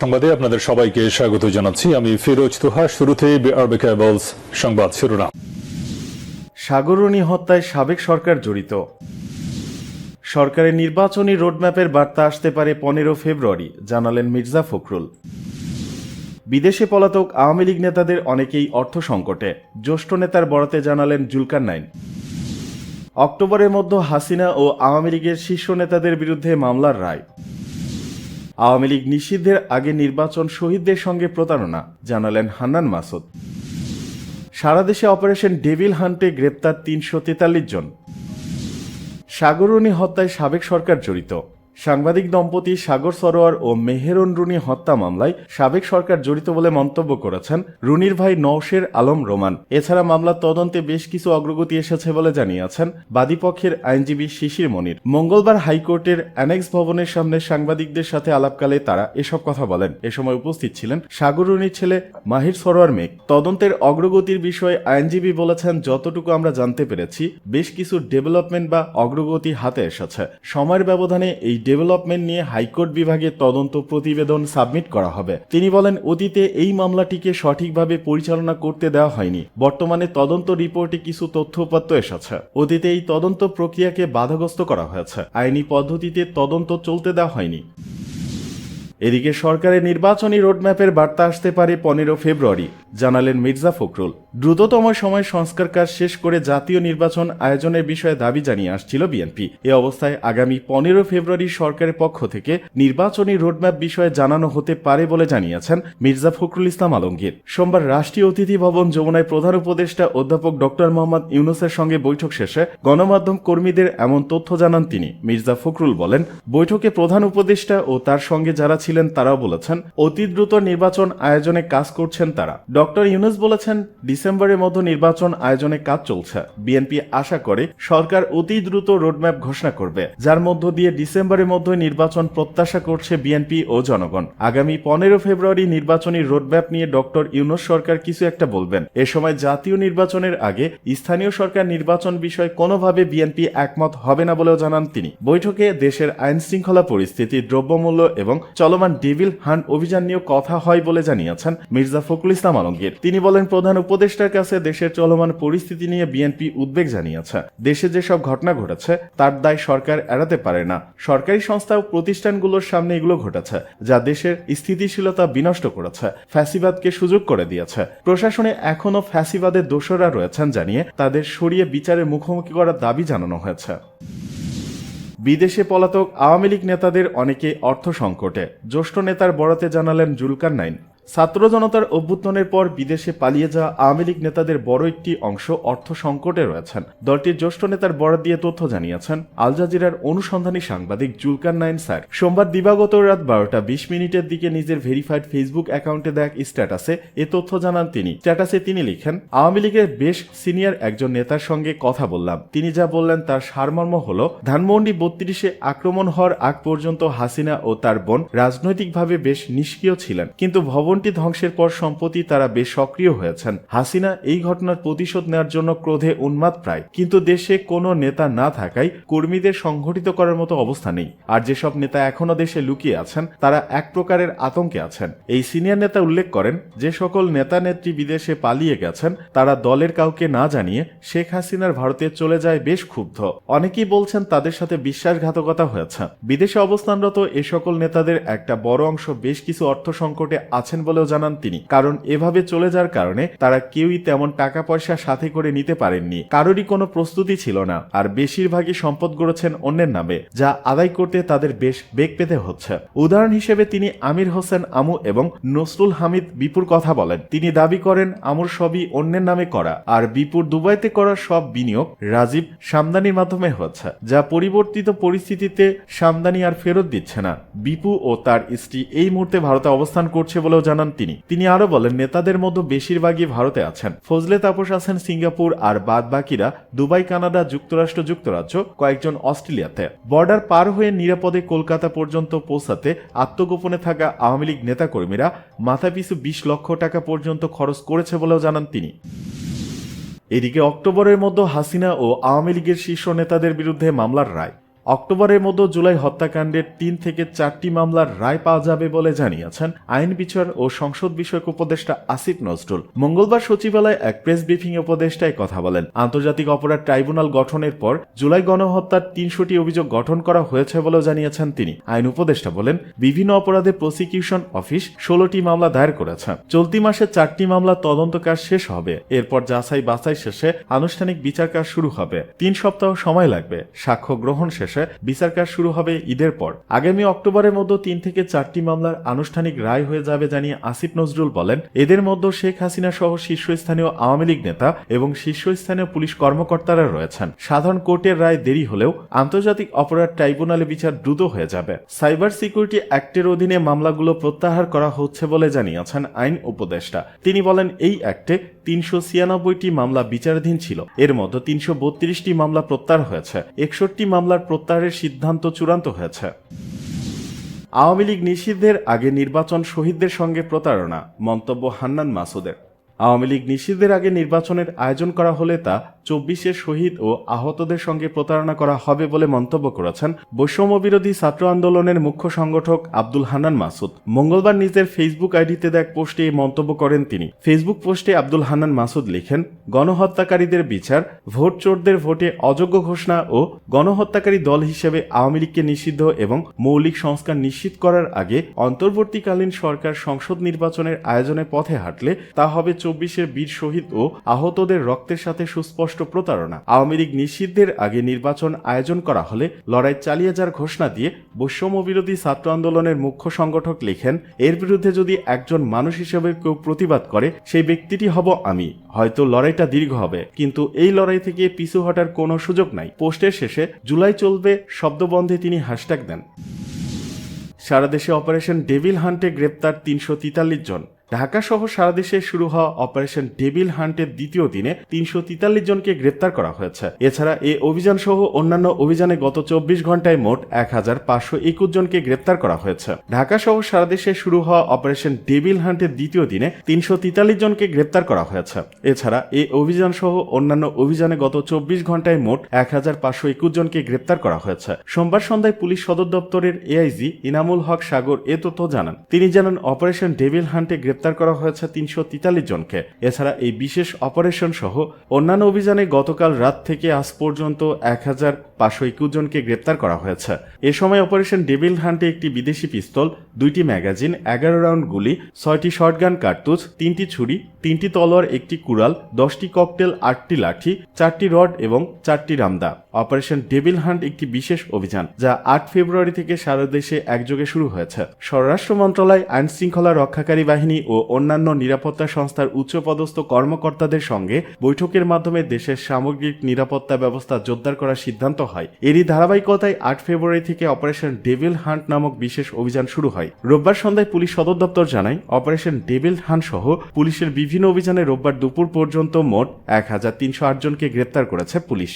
সংবাদে আপনাদের সবাইকে স্বাগত জানাচ্ছি। আমি ফিরোজ তুহা। শুরুতেই বিআরবি কেবলস সংবাদ শিরোনাম। সাগররণী হত্যায় সাবেক সরকার জড়িত। সরকারের নির্বাচনী রোডম্যাপের বার্তা আসতে পারে 15 ফেব্রুয়ারি, জানালেন মির্জা ফখরুল। বিদেশে পলাতক আওয়ামী লীগ নেতাদের অনেকেই অর্থ সংকটে, জ্যেষ্ঠ নেতার বরাতে জানালেন জুলকারনাইন। অক্টোবরের মধ্যে হাসিনা ও আওয়ামী লীগের শীর্ষ নেতাদের বিরুদ্ধে মামলার রায়। আওয়ামী লীগ নিষিদ্ধের আগে নির্বাচন শহীদদের সঙ্গে প্রতারণা, জানালেন হান্নান মাসুদ। সারা দেশে অপারেশন ডেভিল হান্টে গ্রেপ্তার 343 জন। সাগররণী হত্যায় সাবেক সরকার জড়িত। সাংবাদিক দম্পতি সাগর সরোয়ার ও মেহেরন রুনি হত্যা মামলায় সাবেক সরকার জড়িত বলে মন্তব্য করেছেন রুনির ভাই নওশের আলম রোমান। এছাড়া মামলার তদন্তে বেশ কিছু অগ্রগতি এসেছে বলে জানিয়েছেন বাদীপক্ষের আইনজীবী শিশির মনির। মঙ্গলবার হাইকোর্টের অ্যানেক্স ভবনের সামনে সাংবাদিকদের সাথে আলাপকালে তারা এসব কথা বলেন। এ সময় উপস্থিত ছিলেন সাগর রুনির ছেলে মাহির সরোয়ার মেঘ। তদন্তের অগ্রগতির বিষয়ে আইনজীবী বলেছেন, যতটুকু আমরা জানতে পেরেছি বেশ কিছু ডেভেলপমেন্ট বা অগ্রগতি হাতে এসেছে। সময়ের ব্যবধানে এই ডেভেলপমেন্ট নিয়ে হাইকোর্ট বিভাগে তদন্ত প্রতিবেদন সাবমিট করা হবে। তিনি বলেন, অতীতে এই মামলাটিকে সঠিকভাবে পরিচালনা করতে দেওয়া হয়নি। বর্তমানে তদন্ত রিপোর্টে কিছু তথ্যউপাত্ত এসেছে। অতীতে এই তদন্ত প্রক্রিয়াকে বাধাগ্রস্ত করা হয়েছে। আইনি পদ্ধতিতে তদন্ত চলতে দেওয়া হয়নি। এদিকে সরকারের নির্বাচনী রোডম্যাপের বার্তা আসতে পারে 15 ফেব্রুয়ারি, জানালেন মির্জা ফখরুল। দ্রুততম সময়ে সংস্কার কাজ শেষ করে জাতীয় নির্বাচন আয়োজনের বিষয়ে দাবি জানিয়ে আসছিল বিএনপি। এ অবস্থায় আগামী 15 ফেব্রুয়ারি সরকারের পক্ষ থেকে নির্বাচনী রোডম্যাপ বিষয়ে জানানো হতে পারে বলে জানিয়েছেন মির্জা ফখরুল ইসলাম আলমগীর। সোমবার রাষ্ট্রীয় অতিথি ভবন যমুনায় প্রধান উপদেষ্টা অধ্যাপক ডক্টর মোহাম্মদ ইউনূসের সঙ্গে বৈঠক শেষে গণমাধ্যম কর্মীদের এমন তথ্য জানান তিনি। মির্জা ফখরুল বলেন, বৈঠকে প্রধান উপদেষ্টা ও তার সঙ্গে যারা ছিলেন তারাও বলেছেন অতি দ্রুত নির্বাচন আয়োজনে কাজ করছেন তারা। ডক্টর ইউনূস বলেছেন, ডিসেম্বরের মধ্যে নির্বাচন আয়োজনে কাজ চলছে। বিএনপি আশা করে সরকার অতি দ্রুত রোডম্যাপ ঘোষণা করবে, যার মধ্য দিয়ে ডিসেম্বরের মধ্যে নির্বাচন প্রত্যাশা করছে বিএনপি ও জনগণ। আগামী 15 ফেব্রুয়ারি নির্বাচনী রোডম্যাপ নিয়ে ডক্টর ইউনূস সরকার কিছু একটা বলবেন। এ সময় জাতীয় নির্বাচনের আগে স্থানীয় সরকার নির্বাচন বিষয়ে কোনোভাবে বিএনপি একমত হবে না বলেও জানান তিনি। বৈঠকে দেশের আইন শৃঙ্খলা পরিস্থিতি, দ্রব্যমূল্য এবং চলমান ডেভিল হান্ট অভিযান নিয়েও কথা হয় বলে জানিয়েছেন মির্জা ফখরুল ইসলাম আলমগীর। তিনি বলেন, প্রধান উপদেষ্টার কাছে দেশের চলমান পরিস্থিতি নিয়ে বিএনপি উদ্বেগ জানিয়েছে। দেশে যেসব ঘটনা ঘটেছে তার দায় সরকার এড়াতে পারে না। সরকারি সংস্থা ও প্রতিষ্ঠানগুলোর সামনে এগুলো ঘটেছে, যা দেশের স্থিতিশীলতা বিনষ্ট করেছে, ফ্যাসিবাদকে সুযোগ করে দিয়েছে। প্রশাসনে এখনও ফ্যাসিবাদের দোষরা রয়েছেন জানিয়ে তাদের সরিয়ে বিচারের মুখোমুখি করার দাবি জানানো হয়েছে। বিদেশে পলাতক আওয়ামী লীগ নেতাদের অনেকে অর্থ সংকটে, জ্যেষ্ঠ নেতার বরাতে জানালেন জুলকারনাইন। ছাত্র জনতার অভ্যুত্থানের পর বিদেশে পালিয়ে যাওয়া আওয়ামী লীগ নেতাদের বড় একটি অংশ অর্থ সংকটে রয়েছেন। দলটির জ্যেষ্ঠ নেতার বরাত দিয়ে তথ্য জানিয়েছেন আল জাজিরার অনুসন্ধানী সাংবাদিক জুলকারনাইন স্যার। সোমবার দিবাগত রাত 12:20 দিকে নিজের ভেরিফাইড ফেসবুক অ্যাকাউন্টে দেয়া স্ট্যাটাসে এ তথ্য জানান তিনি। স্ট্যাটাসে তিনি লিখেন, আওয়ামী লীগের বেশ সিনিয়র একজন নেতার সঙ্গে কথা বললাম। তিনি যা বললেন তার সারমর্ম হল, ধানমন্ডি 32-এ আক্রমণ হওয়ার আগ পর্যন্ত হাসিনা ও তার বোন রাজনৈতিকভাবে বেশ নিষ্ক্রিয় ছিলেন, কিন্তু ভবনটি ধ্বংসের পর সম্প্রতি তারা বেশ সক্রিয় হয়েছেন। হাসিনা এই ঘটনার প্রতিশোধ নেওয়ার জন্য ক্রোধে উন্মাদ প্রায়, কিন্তু দেশে কোনো নেতা না থাকায় কর্মীদের সংগঠিত করার মতো অবস্থা নেই। আর যেসব নেতা এখনো দেশে লুকিয়ে আছেন তারা এক প্রকারের আতঙ্কে আছেন। এই সিনিয়র নেতা উল্লেখ করেন, যে সকল নেতা নেত্রী বিদেশে পালিয়ে গেছেন তারা দলের কাউকে না জানিয়ে শেখ হাসিনার ভারতে চলে যায় বেশ ক্ষুব্ধ। অনেকেই বলছেন তাদের সাথে বিশ্বাসঘাতকতা হয়েছে। বিদেশে অবস্থানরত এ সকল নেতাদের একটা বড় অংশ বেশ কিছু অর্থ সংকটে আছেন বলেও জানান তিনি। কারণ এভাবে চলে যাওয়ার কারণে তারা কেউই তেমন টাকা পয়সা সাথে করে নিতে পারেননি, কারোরই কোনো প্রস্তুতি ছিল না, আর বেশিরভাগই সম্পদ গড়েছেন অন্যের নামে, যা আদায় করতে তাদের বেশ বেগ পেতে হচ্ছে। উদাহরণ হিসেবে তিনি আমির হোসেন আমু এবং নসরুল হামিদ বিপুর কথা বলেন। তিনি দাবি করেন আমুর সবই অন্যের নামে করা, আর বিপুর দুবাইতে করা সব বিনিয়োগ রাজীব সামদানির মাধ্যমে হচ্ছে, যা পরিবর্তিত পরিস্থিতিতে সামদানি আর ফেরত দিচ্ছে না। বিপু ও তার স্ত্রী এই মুহূর্তে ভারতে অবস্থান করছে বলেও জানান তিনি আরো বলেন, নেতাদের মধ্যে বেশিরভাগই ভারতে আছেন। ফজলে তাপস আছেন সিঙ্গাপুর, আর বাদ বাকিরা দুবাই, কানাডা, যুক্তরাষ্ট্র, যুক্তরাজ্য, কয়েকজন অস্ট্রেলিয়াতে। বর্ডার পার হয়ে নিরাপদে কলকাতা পর্যন্ত পৌঁছাতে আত্মগোপনে থাকা আওয়ামী লীগ নেতাকর্মীরা মাথাপিছু 20 লক্ষ টাকা পর্যন্ত খরচ করেছে বলেও জানান তিনি। এদিকে অক্টোবরের মধ্যে হাসিনা ও আওয়ামী লীগের শীর্ষ নেতাদের বিরুদ্ধে মামলার রায়। অক্টোবরের মধ্যে জুলাই হত্যাকাণ্ডের 3 থেকে 4টি মামলার রায় পাওয়া যাবে বলে জানিয়েছেন আইন বিচার ও সংসদ বিষয়ক উপদেষ্টা আসিফ নজরুল। মঙ্গলবার সচিবালয়ে এক প্রেস ব্রিফিংয়ে উপদেষ্টায় কথা বলেন। আন্তর্জাতিক অপরাধ ট্রাইব্যুনাল গঠনের পর জুলাই গণহত্যার 300টি অভিযোগ গঠন করা হয়েছে বলেও জানিয়েছেন তিনি। আইন উপদেষ্টা বলেন, বিভিন্ন অপরাধে প্রসিকিউশন অফিস 16টি মামলা দায়ের করেছে। চলতি মাসে 4টি মামলা তদন্ত কাজ শেষ হবে। এরপর যাচাই বাছাই শেষে আনুষ্ঠানিক বিচার কাজ শুরু হবে। 3 সপ্তাহ সময় লাগবে। সাক্ষ্য গ্রহণ শেষে বিচার কাজ শুরু হবে ঈদের পর। আগামী অক্টোবরের মধ্যে 3 থেকে 4টি মামলার আনুষ্ঠানিক রায় হয়ে যাবে জানিয়ে আসিফ নজরুল বলেন, এদের মধ্যে শেখ হাসিনা সহ শীর্ষস্থানীয় আওয়ামী লীগ নেতা এবং শীর্ষস্থানীয় পুলিশ কর্মকর্তারা রয়েছেন। সাধারণ কোর্টের রায় দেরি হলেও আন্তর্জাতিক অপরাধ ট্রাইব্যুনালে বিচার দ্রুত হয়ে যাবে। সাইবার সিকিউরিটি অ্যাক্টের অধীনে মামলাগুলো প্রত্যাহার করা হচ্ছে বলে জানিয়েছেন আইন উপদেষ্টা। তিনি বলেন, এই অ্যাক্টে 396টি মামলা বিচারাধীন ছিল। এর মধ্যে 332টি মামলা প্রত্যাহার হয়েছে। 61টি মামলার প্রত্যাহারের সিদ্ধান্ত চূড়ান্ত হয়েছে। আওয়ামী লীগ নিষিদ্ধের আগে নির্বাচন শহীদদের সঙ্গে প্রতারণা, মন্তব্য হান্নান মাসুদের। আওয়ামী লীগ নিষিদ্ধের আগে নির্বাচনের আয়োজন করা হলে তা 24 শহীদ ও আহতদের সঙ্গে প্রতারণা করা হবে বলে মন্তব্য করেছেন বৈষম্য বিরোধী ছাত্র আন্দোলনের মুখ্য সংগঠক আব্দুল হান্নান মাসুদ। মঙ্গলবার নিজের ফেসবুক আইডিতে এক পোস্টে এই মন্তব্য করেন তিনি। ফেসবুক পোস্টে আব্দুল হান্নান মাসুদ লিখেন, গণহত্যাকারীদের বিচার, ভোট চোরদের ভোটে অযোগ্য ঘোষণা ও গণহত্যাকারী দল হিসেবে আওয়ামী লীগকে নিষিদ্ধ এবং মৌলিক সংস্কার নিশ্চিত করার আগে অন্তর্বর্তীকালীন সরকার সংসদ নির্বাচনের আয়োজনের পথে হাঁটলে তা হবে 24 বীর শহীদ ও আহতদের রক্তের সাথে সুস্পষ্ট প্রতারণা। আওয়ামী লীগ নিষিদ্ধের আগে নির্বাচন আয়োজন করা হলে লড়াই চালিয়ে যাওয়ার ঘোষণা দিয়ে বৈষম্য বিরোধী ছাত্র আন্দোলনের মুখ্য সংগঠক লিখেন, এর বিরুদ্ধে যদি একজন মানুষ হিসেবে কেউ প্রতিবাদ করে সেই ব্যক্তিটি হব আমি। হয়তো লড়াইটা দীর্ঘ হবে, কিন্তু এই লড়াই থেকে পিছু হটার কোনো সুযোগ নাই। পোস্টের শেষে জুলাই চলবে শব্দবন্ধে তিনি হ্যাশট্যাগ দেন। সারা দেশে অপারেশন ডেভিল হান্টে গ্রেপ্তার 343 জন। ঢাকা সহ সারা দেশে শুরু হওয়া অপারেশন ডেভিল হান্টের দ্বিতীয় দিনে 343 জনকে গ্রেপ্তার করা হয়েছে। এছাড়া এই অভিযান সহ অন্যান্য অভিযানে গত 24 ঘন্টায় মোট 1521 জনকে গ্রেপ্তার করা হয়েছে। ঢাকা সহ সারা দেশে শুরু হওয়া অপারেশন ডেভিল হান্টের দ্বিতীয় দিনে 343 জনকে গ্রেপ্তার করা হয়েছে। এছাড়া এই অভিযান সহ অন্যান্য অভিযানে গত 24 ঘন্টায় মোট 1521 জনকে গ্রেপ্তার করা হয়েছে। সোমবার সন্ধ্যায় পুলিশ সদর দপ্তরের এআইজি ইনামুল হক সাগর এ তথ্য জানান। তিনি জানান, অপারেশন ডেভিল হান্টে গ্রেপ্তার করা হয়েছে 343 জনকে। এছাড়া এই বিশেষ অপারেশন সহ অন্যান্য অভিযানে গতকাল রাত থেকে আজ পর্যন্ত 1521 জনকে গ্রেপ্তার করা হয়েছে। এ সময় অপারেশন ডেভিল হান্টে একটি বিদেশি পিস্তল, 2টি ম্যাগাজিন, 11 রাউন্ড গুলি, 6টি শটগান কার্তুজ, 3টি ছুরি, 3টি তলোয়ার, 1টি কুড়াল, 10টি ককটেল, 8টি লাঠি, 4টি রড এবং 4টি রামদা। অপারেশন ডেভিল হান্ট একটি বিশেষ অভিযান যা 8 ফেব্রুয়ারি থেকে সারা দেশে একযোগে শুরু হয়েছে। স্বরাষ্ট্র মন্ত্রণালয়, আইন শৃঙ্খলা রক্ষাকারী বাহিনী ও অন্যান্য নিরাপত্তা সংস্থার উচ্চপদস্থ কর্মকর্তাদের সঙ্গে বৈঠকের মাধ্যমে দেশের সামগ্রিক নিরাপত্তা ব্যবস্থা জোরদার করার সিদ্ধান্ত হয়। এরই ধারাবাহিকতায় 8 ফেব্রুয়ারি থেকে অপারেশন ডেভিল হান্ট নামক বিশেষ অভিযান শুরু হয়। রোববার সন্ধ্যায় পুলিশ সদর দপ্তর জানায়, অপারেশন ডেভিল হান্ট সহ পুলিশের বিভিন্ন অভিযানে রোববার দুপুর পর্যন্ত মোট 1308 জনকে গ্রেপ্তার করেছে পুলিশ।